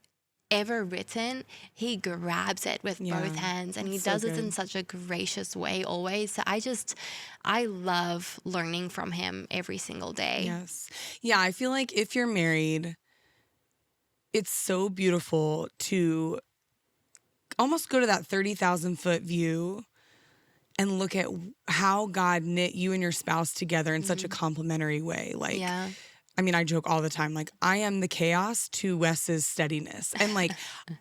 ever written, he grabs it with both hands, and he does it in such a gracious way always. So I love learning from him every single day. Yes. Yeah, I feel like if you're married, it's so beautiful to almost go to that 30,000 foot view and look at how God knit you and your spouse together in such a complementary way. Like, I mean, I joke all the time, like, I am the chaos to Wes's steadiness. And like,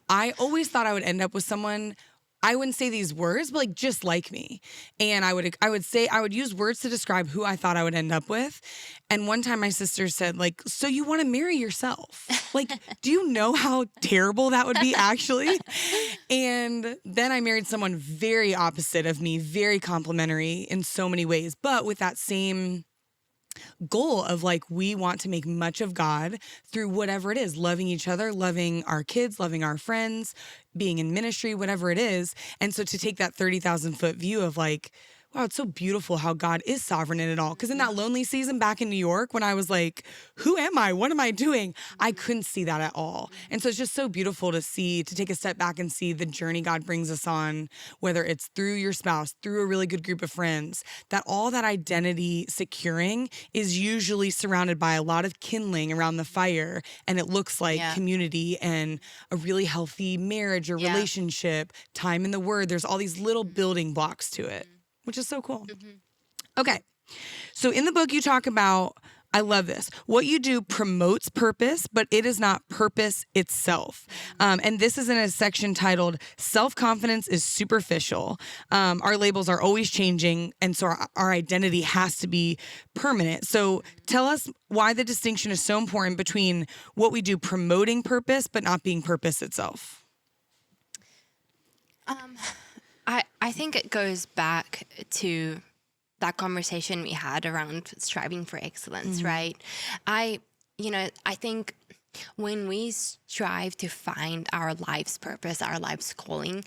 I always thought I would end up with someone, I wouldn't say these words, but like just like me. And I would use words to describe who I thought I would end up with. And one time my sister said, like, so you want to marry yourself? Like, do you know how terrible that would be actually? And then I married someone very opposite of me, very complimentary in so many ways, but with that same goal of like, we want to make much of God through whatever it is, loving each other, loving our kids, loving our friends, being in ministry, whatever it is. And so to take that 30,000 foot view of like, wow, it's so beautiful how God is sovereign in it all. Because in that lonely season back in New York, when I was like, who am I? What am I doing? I couldn't see that at all. And so it's just so beautiful to see, to take a step back and see the journey God brings us on, whether it's through your spouse, through a really good group of friends, that all that identity securing is usually surrounded by a lot of kindling around the fire. And it looks like community and a really healthy marriage or relationship, time in the Word. There's all these little building blocks to it, which is so cool. Okay. So in the book, you talk about, I love this, what you do promotes purpose, but it is not purpose itself. And this is in a section titled Self-Confidence is Superficial. Our labels are always changing, and so our identity has to be permanent. So tell us why the distinction is so important between what we do promoting purpose, but not being purpose itself. I think it goes back to that conversation we had around striving for excellence, right? I think when we strive to find our life's purpose, our life's calling,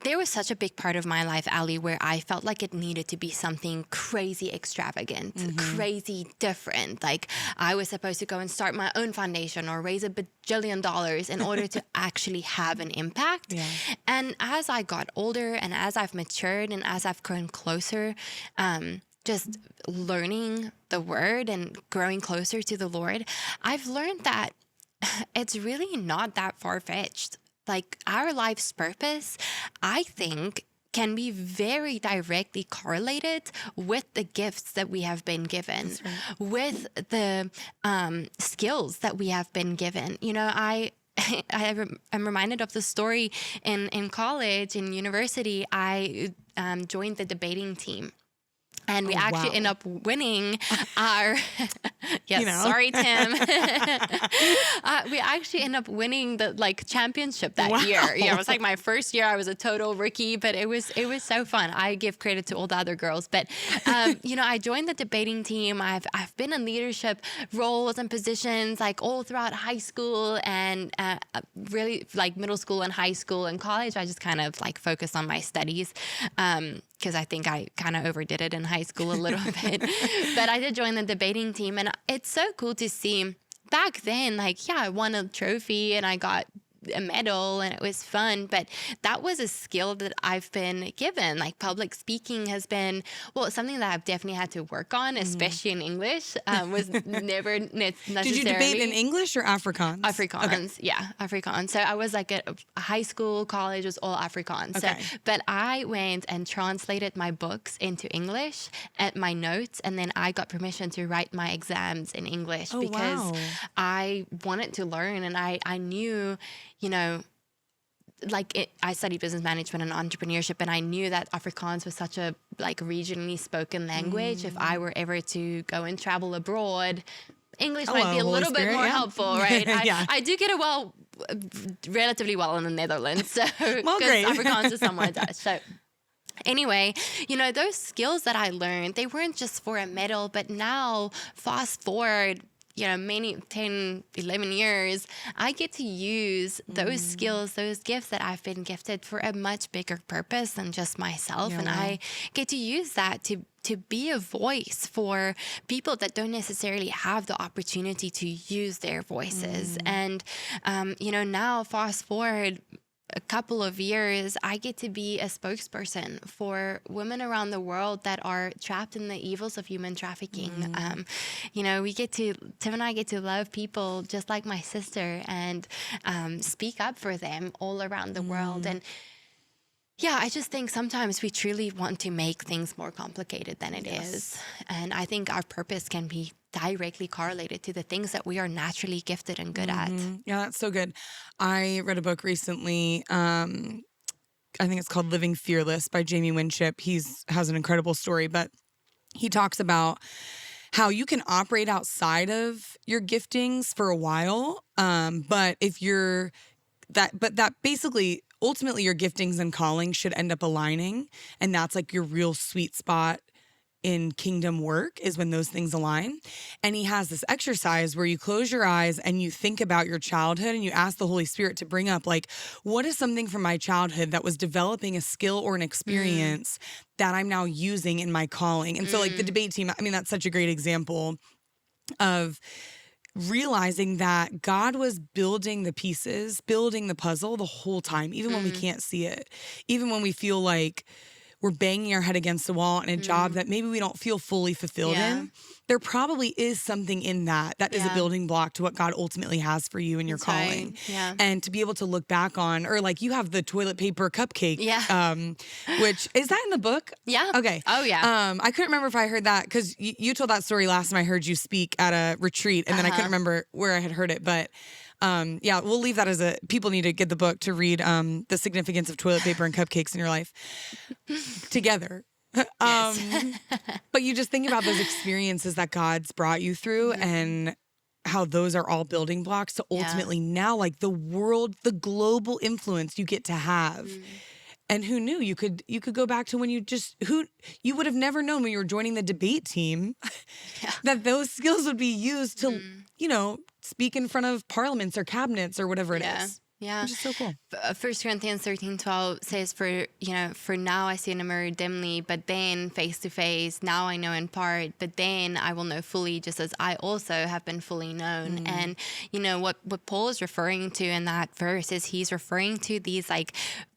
there was such a big part of my life, Allie, where I felt like it needed to be something crazy extravagant, crazy different. Like I was supposed to go and start my own foundation or raise $1 bajillion in order to actually have an impact. Yeah. And as I got older and as I've matured and as I've grown closer, just learning the Word and growing closer to the Lord, I've learned that it's really not that far-fetched. Like our life's purpose, I think, can be very directly correlated with the gifts that we have been given, with the skills that we have been given. You know, I'm reminded of the story in college, in university. I joined the debating team. And we actually end up winning our, sorry, Tim. We actually end up winning the championship that year. Yeah, it was like my first year. I was a total rookie, but it was so fun. I give credit to all the other girls. But, I joined the debating team. I've been in leadership roles and positions all throughout high school and really middle school and high school and college. I just kind of focused on my studies. Because I think I kind of overdid it in high school a little bit. But I did join the debating team. And it's so cool to see back then, I won a trophy and I got a medal and it was fun. But that was a skill that I've been given. Public speaking has been, something that I've definitely had to work on, especially in English. Was never necessarily. Did you debate in English or Afrikaans? Afrikaans, yeah, Afrikaans. So I was at high school, college was all Afrikaans. Okay. So, but I went and translated my books into English at my notes, and then I got permission to write my exams in English because I wanted to learn, and I knew, I studied business management and entrepreneurship, and I knew that Afrikaans was such a regionally spoken language. If I were ever to go and travel abroad, English might be a little bit more helpful, right? I do get it relatively well in the Netherlands, so because Afrikaans is somewhat Dutch. So anyway, those skills that I learned, they weren't just for a medal, but now fast forward, many 10, 11 years, I get to use those skills, those gifts that I've been gifted for a much bigger purpose than just myself. Yeah, and I get to use that to be a voice for people that don't necessarily have the opportunity to use their voices. And, now fast forward a couple of years, I get to be a spokesperson for women around the world that are trapped in the evils of human trafficking. Tim and I get to love people just like my sister and speak up for them all around the world. And yeah, I just think sometimes we truly want to make things more complicated than it is. And I think our purpose can be directly correlated to the things that we are naturally gifted and good at. Yeah, that's so good. I read a book recently. I think it's called Living Fearless by Jamie Winship. He has an incredible story, but he talks about how you can operate outside of your giftings for a while. But that basically, ultimately your giftings and calling should end up aligning. And that's your real sweet spot in kingdom work is when those things align. And he has this exercise where you close your eyes and you think about your childhood and you ask the Holy Spirit to bring up, like, what is something from my childhood that was developing a skill or an experience that I'm now using in my calling? And so like the debate team, I mean, that's such a great example of realizing that God was building the pieces, building the puzzle the whole time, even when we can't see it, even when we feel like we're banging our head against the wall in a job that maybe we don't feel fully fulfilled in. There probably is something in that is a building block to what God ultimately has for you in your calling. Right. Yeah. And to be able to look back on, or like you have the toilet paper cupcake, which is that in the book? Yeah. Okay. Oh, yeah. I couldn't remember if I heard that because you told that story last time I heard you speak at a retreat, and then I couldn't remember where I had heard it, but we'll leave that as people need to get the book to read the significance of toilet paper and cupcakes in your life together. But you just think about those experiences that God's brought you through and how those are all building blocks to ultimately now, like the global influence you get to have. And who knew you could go back to when you would have never known when you were joining the debate team that those skills would be used to, speak in front of parliaments or cabinets or whatever it is. Yeah. Which is so cool. 1 Corinthians 13:12 says, for now I see in a mirror dimly, but then face to face. Now I know in part, but then I will know fully, just as I also have been fully known. And, what Paul is referring to in that verse is he's referring to these like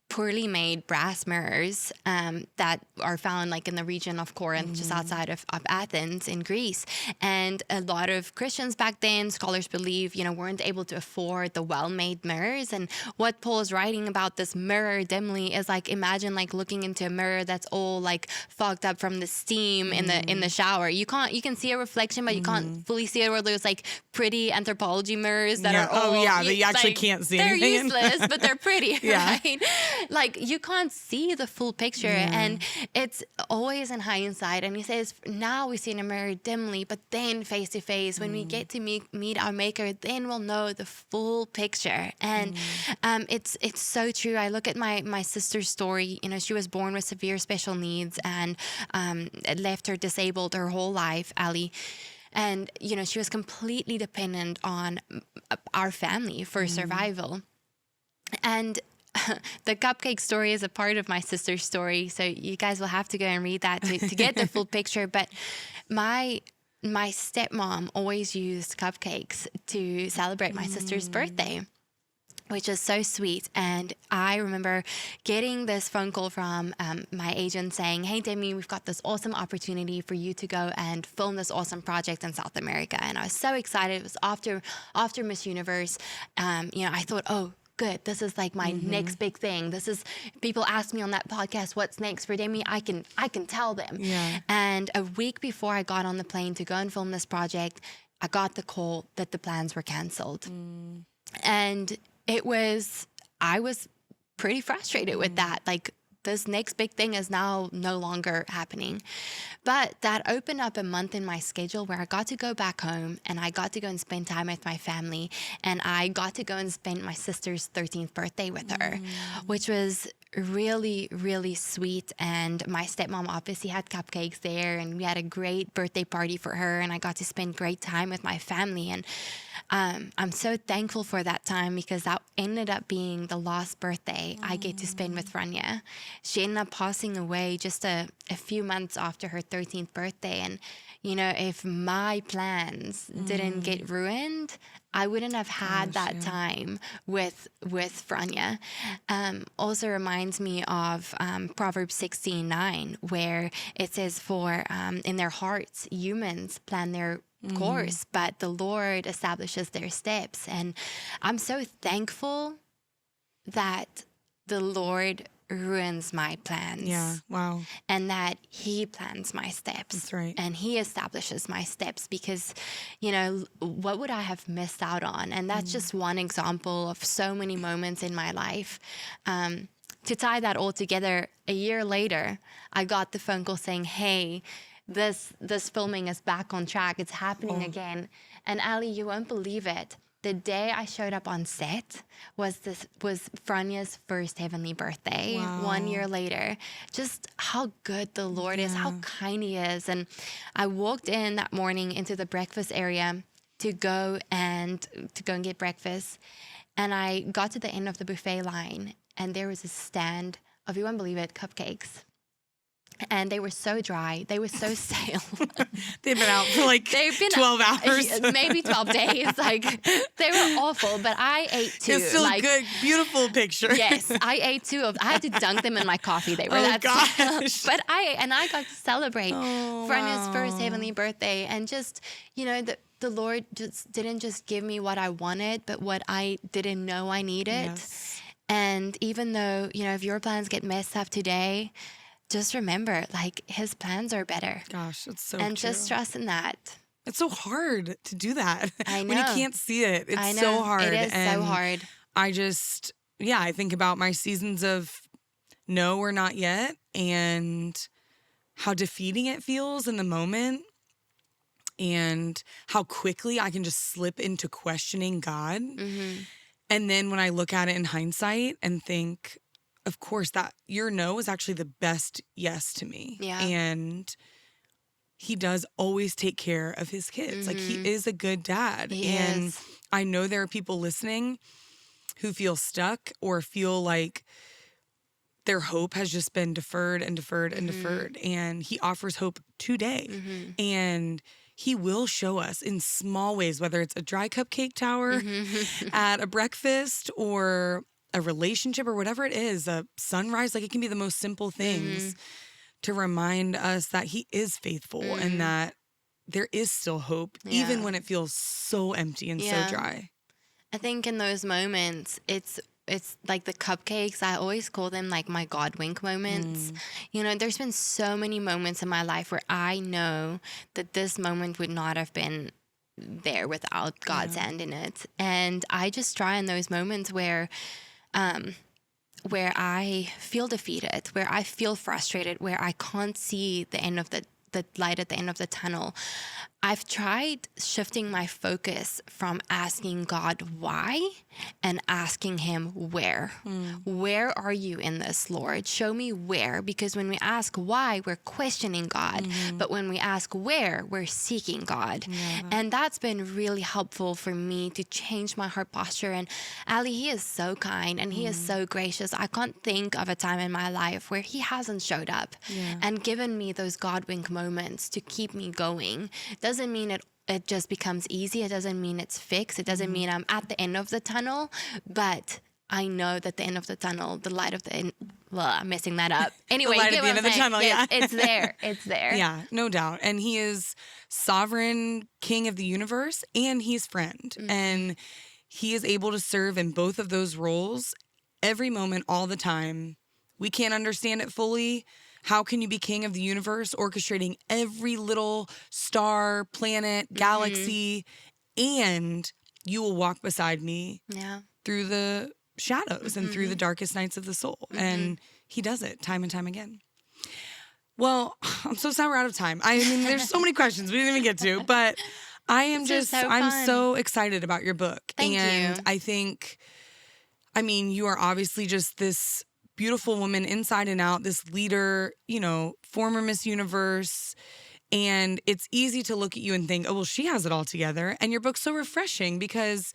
poorly made brass mirrors that are found like in the region of Corinth, just outside of Athens in Greece. And a lot of Christians back then, scholars believe, weren't able to afford the well-made mirrors. And what Paul is writing about this mirror dimly is like, imagine like looking into a mirror that's all like fogged up from the steam in the shower. You can see a reflection, but you can't fully see it. Or there's like pretty anthropology mirrors that are all, that you actually can't see anything. They're useless, but they're pretty, right? Like you can't see the full picture, and it's always in hindsight. And he says, now we see in a mirror dimly, but then face to face, when we get to meet our Maker, then we'll know the full picture. And it's so true. I look at my sister's story. She was born with severe special needs and left her disabled her whole life, Ali. And she was completely dependent on our family for survival. And the cupcake story is a part of my sister's story, so you guys will have to go and read that to get the full picture. But my stepmom always used cupcakes to celebrate my sister's birthday, which is so sweet. And I remember getting this phone call from my agent saying, hey, Demi, we've got this awesome opportunity for you to go and film this awesome project in South America. And I was so excited. It was after Miss Universe. I thought, oh, good. This is like my next big thing. This is, people ask me on that podcast, what's next for Demi? I can tell them. Yeah. And a week before I got on the plane to go and film this project, I got the call that the plans were canceled. And I was pretty frustrated with that. Like, this next big thing is now no longer happening. But that opened up a month in my schedule where I got to go back home and I got to go and spend time with my family. And I got to go and spend my sister's 13th birthday with her, which was really, really sweet. And my stepmom obviously had cupcakes there, and we had a great birthday party for her, and I got to spend great time with my family. And I'm so thankful for that time, because that ended up being the last birthday I get to spend with Franja. She ended up passing away just a few months after her 13th birthday. And, if my plans didn't get ruined, I wouldn't have had that time with Franja. Also reminds me of Proverbs 16:9, where it says, for in their hearts, humans plan their course, but the Lord establishes their steps. And I'm so thankful that the Lord ruins my plans. Yeah, wow. And that He plans my steps. That's right. And He establishes my steps, because, what would I have missed out on? And that's just one example of so many moments in my life. To tie that all together, a year later, I got the phone call saying, hey, this filming is back on track. It's happening again. And Ali, you won't believe it. the day I showed up on set was Franya's first heavenly birthday. Wow. 1 year later. Just how good the Lord is, how kind he is. And I walked in that morning into the breakfast area to go and get breakfast. And I got to the end of the buffet line, and there was a stand of, you won't believe it, cupcakes. And they were so dry. They were so stale. They've been out for like 12 hours. Maybe 12 days. Like, they were awful, but I ate 2. It's still like, good. Beautiful picture. Yes, I ate 2 of. I had to dunk them in my coffee. They were that gosh. But I got to celebrate Franya's first heavenly birthday. And just, the Lord just didn't just give me what I wanted, but what I didn't know I needed. Yes. And even though, if your plans get messed up today, just remember, like, his plans are better. Gosh, it's so And true. just trust in that. It's so hard to do that. I know. When you can't see it. It's I know. so hard. It is so hard. I think about my seasons of no or not yet and how defeating it feels in the moment and how quickly I can just slip into questioning God. Mm-hmm. And then when I look at it in hindsight and think, of course, that your no is actually the best yes to me. Yeah. And he does always take care of his kids. Like, he is a good dad. He and is. I know there are people listening who feel stuck or feel like their hope has just been deferred and deferred and deferred. And he offers hope today. And he will show us in small ways, whether it's a dry cupcake tower at a breakfast or a relationship or whatever it is, a sunrise. Like, it can be the most simple things to remind us that he is faithful and that there is still hope, even when it feels so empty and so dry. I think in those moments, it's like the cupcakes. I always call them like my God wink moments. There's been so many moments in my life where I know that this moment would not have been there without God's hand in it. And I just try in those moments where I feel defeated, where I feel frustrated, where I can't see the end of the light at the end of the tunnel. I've tried shifting my focus from asking God why and asking him where. Where are you in this, Lord? Show me where. Because when we ask why, we're questioning God. But when we ask where, we're seeking God. And that's been really helpful for me to change my heart posture. And Ali, he is so kind and he is so gracious. I can't think of a time in my life where he hasn't showed up and given me those God wink moments to keep me going. Doesn't mean it just becomes easy. It doesn't mean it's fixed. It doesn't mean I'm at the end of the tunnel, but I know that the end of the tunnel, the light of the end, I'm messing that up. Anyway, the light at the end of the tunnel, It's there. It's there. Yeah, no doubt. And he is sovereign king of the universe and he's friend. And he is able to serve in both of those roles every moment, all the time. We can't understand it fully. How can you be king of the universe, orchestrating every little star, planet, galaxy, and you will walk beside me through the shadows and through the darkest nights of the soul. And he does it time and time again. Well, I'm so sad we're out of time. I mean, there's so many questions we didn't even get to, but I'm so excited about your book. Thank you. I think, you are obviously just this beautiful woman inside and out, this leader, former Miss Universe. And it's easy to look at you and think, oh, well, she has it all together. And your book's so refreshing because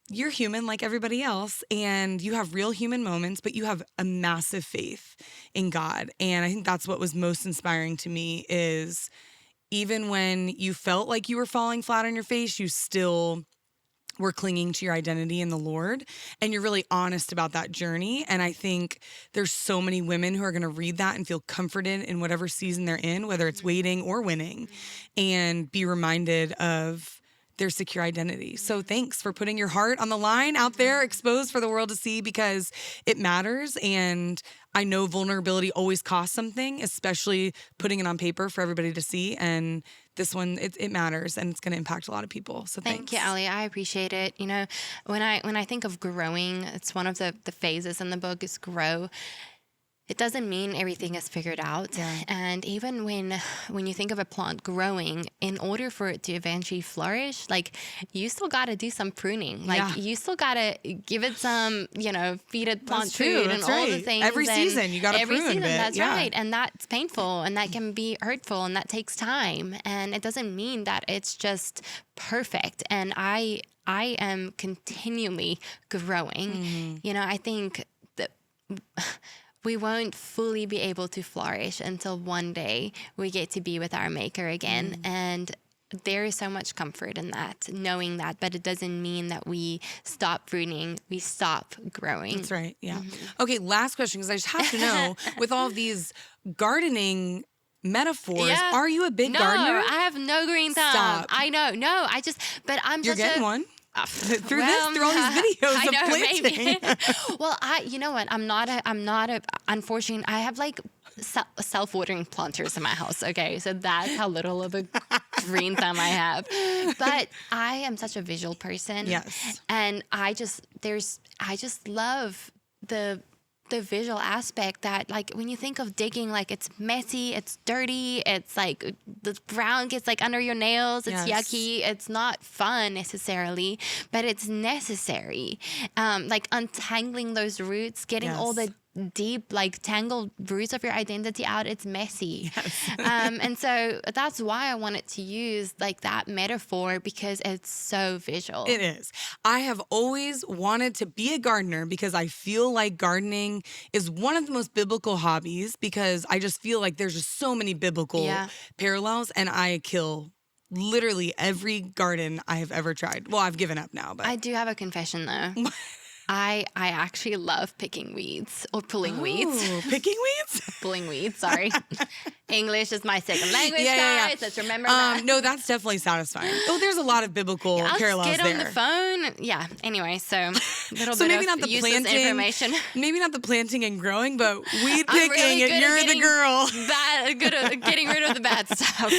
you're human like everybody else and you have real human moments, but you have a massive faith in God. And I think that's what was most inspiring to me is even when you felt like you were falling flat on your face, you still were clinging to your identity in the Lord and you're really honest about that journey. And I think there's so many women who are going to read that and feel comforted in whatever season they're in, whether it's waiting or winning, and be reminded of their secure identity. So thanks for putting your heart on the line out there, exposed for the world to see, because it matters. And I know vulnerability always costs something, especially putting it on paper for everybody to see. And this one, it matters and it's going to impact a lot of people. So thanks. Thank you, Ali. I appreciate it. When I think of growing, it's one of the phases in the book is grow. it doesn't mean everything is figured out. Yeah. And even when you think of a plant growing, in order for it to eventually flourish, like you still got to do some pruning. Like you still got to give it some, feed it plant food and all the things. Every season you got to prune every season, a bit. that's right. And that's painful and that can be hurtful and that takes time. And it doesn't mean that it's just perfect. And I am continually growing. I think that we won't fully be able to flourish until one day we get to be with our Maker again. And there is so much comfort in that, knowing that, but it doesn't mean that we stop pruning, we stop growing. That's right, yeah. Okay, last question, because I just have to know, with all of these gardening metaphors, are you a big gardener? No, I have no green thumb. Stop. I know, no, but I'm You're such getting a... one. Through all these videos of planting. Maybe. Well, you know what? I'm not a, unfortunately, I have like self-watering planters in my house. Okay. So that's how little of a green thumb I have. But I am such a visual person. Yes. And I just love the visual aspect that, like, when you think of digging, like, it's messy, it's dirty, it's like the brown gets like under your nails, it's yucky, it's not fun necessarily, but it's necessary. Like untangling those roots, getting all the deep, like, tangled roots of your identity out, it's messy. And so that's why I wanted to use like that metaphor, because it's so visual. It is. I have always wanted to be a gardener because I feel like gardening is one of the most biblical hobbies, because I just feel like there's just so many biblical parallels, and I kill literally every garden I have ever tried. Well, I've given up now, but I do have a confession though. I actually love picking weeds or pulling weeds. Picking weeds? Pulling weeds, sorry. English is my second language, guys. Let's remember that. No, that's definitely satifying. Oh, there's a lot of biblical parallels I'll get there. on the phone. Yeah, anyway, so little so bit maybe of not the useless planting, information. Maybe not the planting and growing, but weed picking, really and you're the girl. Good at getting rid of the bad stuff.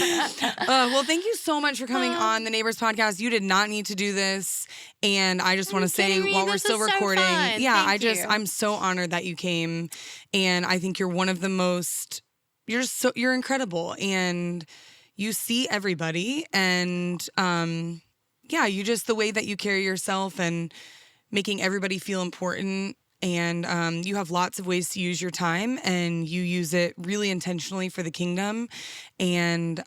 Well, thank you so much for coming on the Neighbors Podcast. You did not need to do this. And I just want to say, while we're still recording, I'm so honored that you came. And I think you're one of the most, you're incredible. And you see everybody. And you just, the way that you carry yourself and making everybody feel important. And you have lots of ways to use your time, and you use it really intentionally for the kingdom. And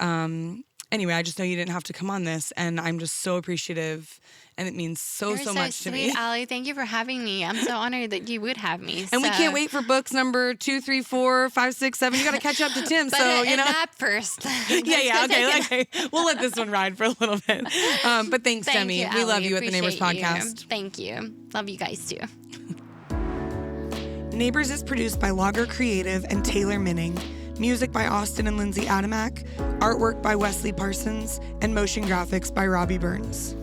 anyway, I just know you didn't have to come on this, and I'm just so appreciative. And it means so much to me. Allie. Thank you for having me. I'm so honored that you would have me. And we can't wait for books number 2, 3, 4, 5, 6, 7. You got to catch up to Tim. But so, nap first. Okay. We'll let this one ride for a little bit. But thanks, Demi. You, we love Allie. you at the Neighbors Appreciate Podcast. You. Thank you. Love you guys too. Neighbors is produced by Logger Creative and Taylor Minning. Music by Austin and Lindsay Adamak. Artwork by Wesley Parsons. And motion graphics by Robbie Burns.